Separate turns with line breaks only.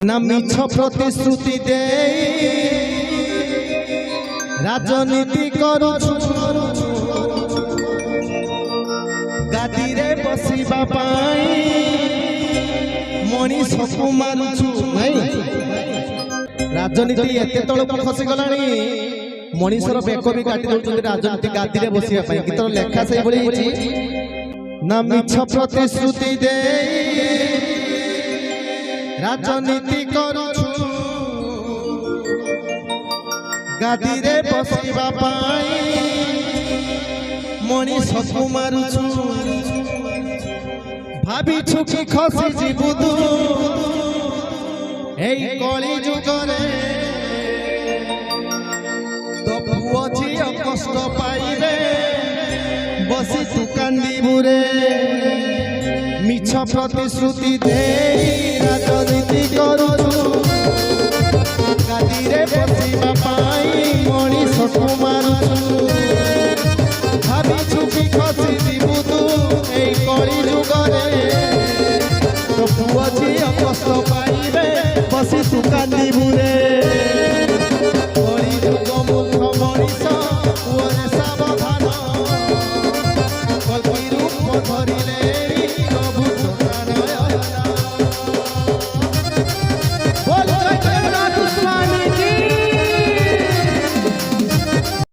ना मिछ प्रतिश्रुति दे राजनीति करुछु गादी रे बसिबा पाई मनीष को मारुछु नहीं राजनीति एते तळको खसी गलानी मनीषर बेक भी काटी दउछन राजनीति गादी रे बसिबा पाई गीतर लेखा सही बळी हिची ना मिछ प्रतिश्रुति दे राजनीति करुछु गादी रे बसिबा पाई मनीष को मारुछु भाबिछु कि खसी जीवु तू एई कली जुगरे तो पुओ झियो कष्ट पाइबे बसी तू कांदिबु रे मिछ प्रतिश्रुति दे राजनीति करुछु गादी रे बसिबा पाई मनीष को मारुछु भाबिछु कि खसी